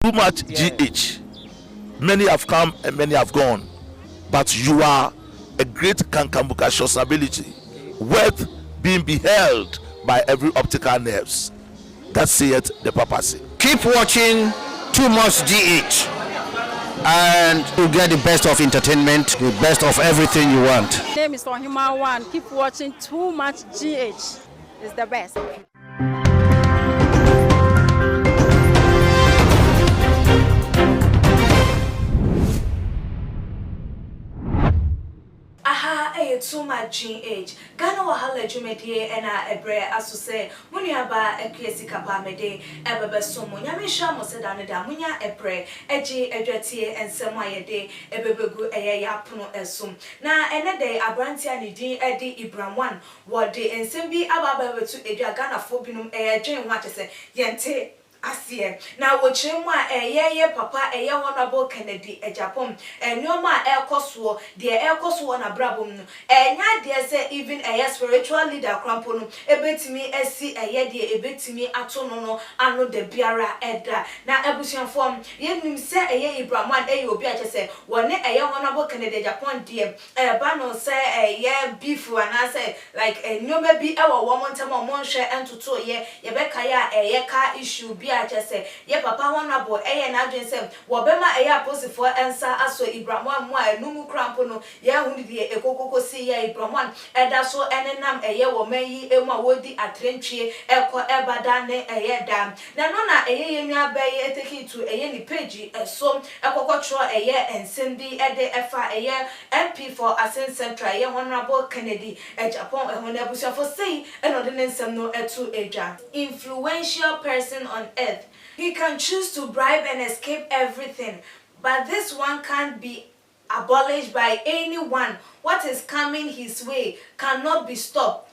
too much GH. Many have come and many have gone, but you are a great Kankamuka ability, worth being beheld by every optical nerves. That saith the papacy. Keep watching Too Much GH, and you get the best of entertainment, the best of everything you want. My name is Ohima One. Keep watching Too Much GH. It's the best. Too much GH. Ghana wahala jumedie ena ebre aso se munuaba ekwesi kapa mede ebebe somo nyamisha mo se dane da munya ebre eji edwatie ensem ayede ebebegu eye yapono esum na ene de abrantia ne din edi Ibram1 wode ensem bi ababa wetu edwa Ghana fo binum eye dwen ho atese yente Asie na wochiremu a ye papa honorable Kennedy Ejapom enyoma ekoso de ekoso na brabom no enya de se even spiritual leader krampo no ebetimi esi de ebetimi ato no ano de biara eda na ebusuafom yenim se Ibram1 obi a chese wone honorable Kennedy Ejapom de ba no se beef ana se like enyoma bi ewo wo montama mo nhwe entoto ye beka ya ka issue Say, ye papa honorable na adwen sem wo bema aposifo ensa aso Ibram1 mo a numu krampo no ye hunu de ekokoko si ye Ibram1 eda so enenam wo mayi emu a wodi atrentwie eko ebada ne da na no na yenua bayi eteki to ni page so ekokotro ensem bi ede efa MP for Asen Central ye honorable Kennedy Ejapom honorable for say enode nsem no etu eja influential person on earth. He can choose to bribe and escape everything, but this one can't be abolished by anyone. What is coming his way cannot be stopped.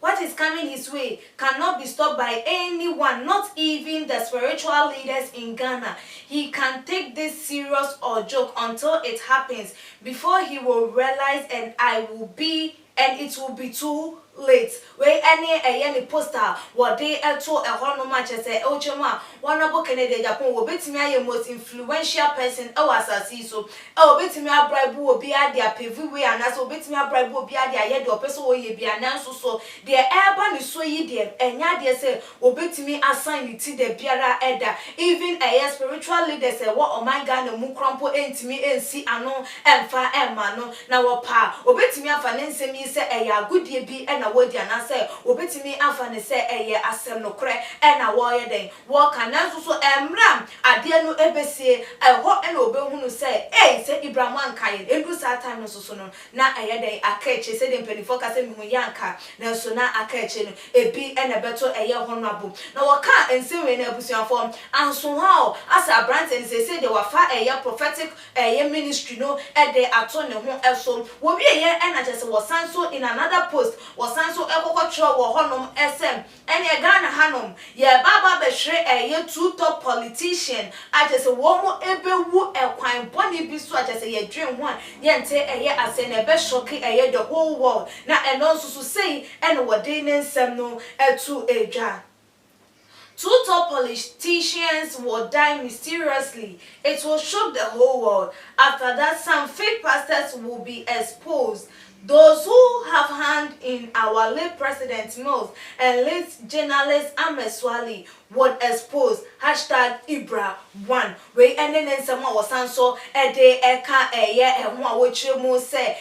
What is coming his way cannot be stopped by anyone, not even the spiritual leaders in Ghana. He can take this serious or joke until it happens before he will realize and it will be too late. We any poster what they to a hono match say ochema honorable Kennedy Ejapom wo betimi aye most influential person e wasasi so betimi abribe obi ade apevi we anaso betimi abribe obi ade aye de opeso wo ye bia nanso so de eba ni so yi de enya de say betimi assign ti de biara eda even spiritual leaders say what oman Ghana mu krampo entimi ensi ano emfa emma no na wo pa betimi afa nensem yi say agudie bi na wodi anase obetimi afa ne se asem no kre na wo ye den wo kan nanso so emram ade no ebesie ho na obehunu se se Ibram1 kan endu sa time no so no na den akache se de mpenifo ka se mi hu yanka nanso na akache no ebi na beto honorable na wo ka ensewe na abusuafo anso ha asa brand and say they wafa prophetic ministry no de ato ne ho eso wo wie ye na chese wo sanso in another post was so ekokotro wo honom SM ene Ghana hanom ye baba behwe two top politician ajese wo mo ebewu ekwan boni bi so ajese ye dwen ho a ye nte ase na be shock the whole world na eno so say ene wode ne nsem no etu edwa. Two top politicians will die mysteriously. It will shock the whole world. After that, some fake pastors will be exposed. Those who have hand in our late President Mills and late journalist Ameswali would expose #Ibram1. We ending in some was so eka which say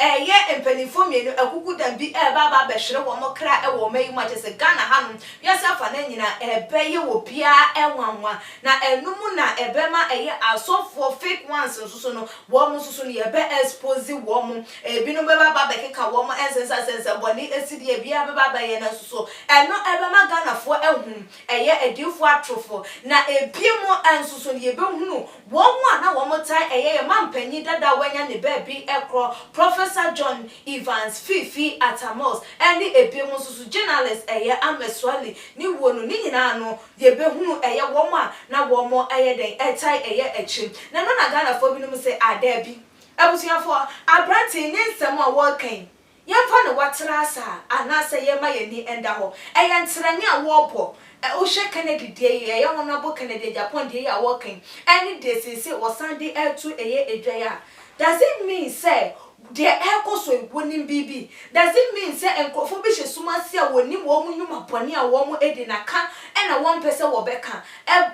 empenifomie no akuku dan bi baba behwere wo mokra wo mai ma chese Ghana hanum yasa fa na nyina beye wo bia enwanwa na enum na ebema asofo fake ones so no wo mo so no ye be expose wo mo binom be baba bekeka wo mo ensensa boni esidi bia be baba ye na so eno ebema Ghana fo ehun edifo atrofo na ebiemo ensuso ne ye be hunu wo mo na wo mo tai mampanyi dada wanya ne ba bi ekro Professor John Evans Fifi Atamos any ebiemo susu journalist Ameswali ni wonu ni nyina no ye be hunu wo mo na wo mo den etai echim na no na Ghana fo bi no say adabi abusuafo abranti ni nsem a wo kan yɛmfa no watrasa anasa yɛma yɛni enda ho ɛyɛ ntrane a wɔbɔ Oshe Kennedy Day, a honorable Kennedy Japan Day, a walking, any day since it was Sunday to a year. Does it mean, say, the echoes will winning BB? Does it mean, say, and Kofobish Sumasia will need woman you maponia, woman edina can, and a 1 person will becca,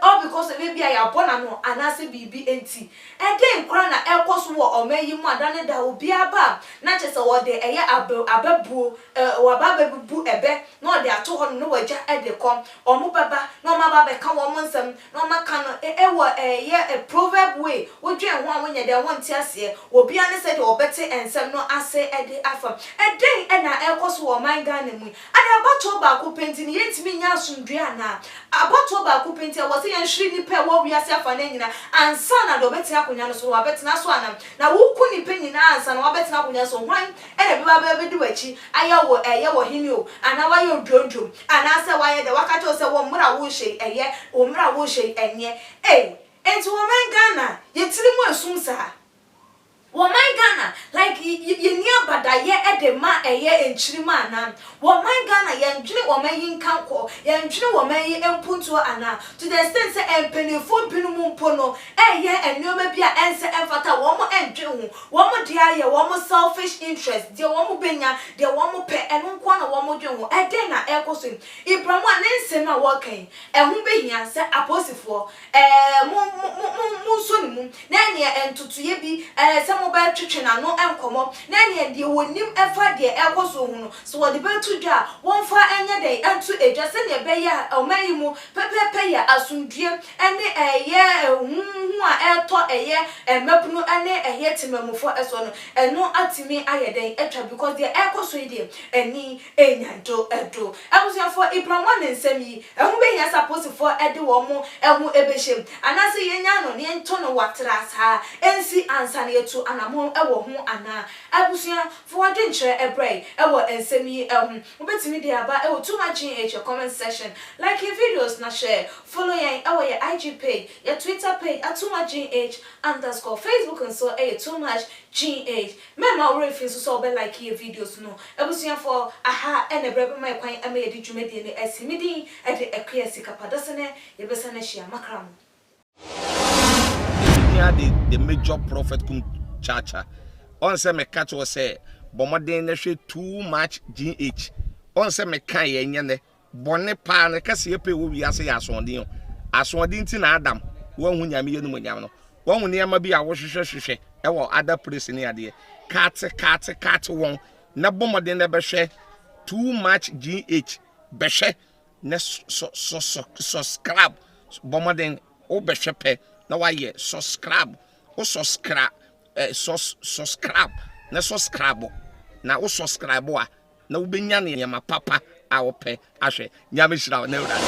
all because maybe I are bonano, and I say BB and T. And then crown a echoes war or may you more than that will be above, not just a word the air abebu or babu ebe, no, they are 200 no way at the com, or mubaba, no mababa can woman some, no macano, a proverb way, would you one when you're one tears here, will be honest or better and some no assay at the affirm. A day and I echoes war my gun and we, and a bottle back painting yet me yasun Driana. A bottle back painting was a shrinky pair what we are self and son and Obetia so I bet Naswana. Now who couldn't pin in us and I bet Napunya so wine and a baby do it. I yaw a yaw him you and now I you drone and answer why the Wakato said one more wushy a year or more wushy and ye. Eh, and to a man Ghana, yet 3 more soon, sir. Woman Ghana, like you near but I ye at the ma a year in Chrimana. Woman Ghana, young Jim or may in Kanko, young Jim or may in Punto Anna, to the extent and penny 4 pinum pono, a year and no maybe answer and fata one more and June, one more dear, one more selfish interest, dear one more benya, dear one more pet and one more June, a dinner echoing. If Brahman and Sema walking, and who be here, said Apostle for Moon, Nanny and to Yebi, some mobile chicken and no uncommon, Nanny and you would name ever dear echoes so what the bird to jar, one for any day, and to a just any bayer or mayimu, Pepe payer as soon dream, and a year, who are taught a year, and Mapuno and a year to memo for us on, and no at me I day extra because the echoes reading, and me, and do. I was here for April 1 and semi, and when you're supposed for Eddie Womo, and who ebeshim, and I say, Yan, and Tono Watras, ha, and see answer to an among our home, and I was here for a dinner, a break, and semi, bet me there about too much in your comment section. Like your videos, na share, follow our IG page, your Twitter page at too much GH _ Facebook and so too much GH. Remember, if so be like your videos, no. I was here for aha and a brother my point. I made it to me in the SMD at the Equiasica Padasane, Yabasana Shia Macram. The major prophet kum chacha. On say me catch was say, Bomaden she too much GH. On say me can ye bonne pan a case pe wo wi ase asondin asondin ti na Adam won hu nyame yenu nyam no won hu niam bi a wo hwehwehwehwe e wo other place ni ade cat won na bomaden na be hwe too much GH be hwe na subscribe bomaden o be hwe pe na wa ye subscribe o subscribe na subscribe na o subscribe a na wo benya ne yama papa a wo pe ahwe nyame hira na ura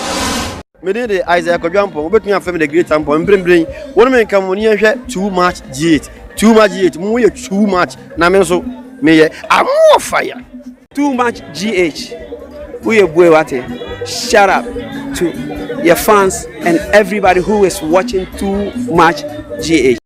me dey Isaac Odwampo obetun afem the great ampo mbrembren won me nka mo ne hwe too much GH mo ye too much na me so me ye amo fire too much GH we boy what shout out to your fans and everybody who is watching too much GH.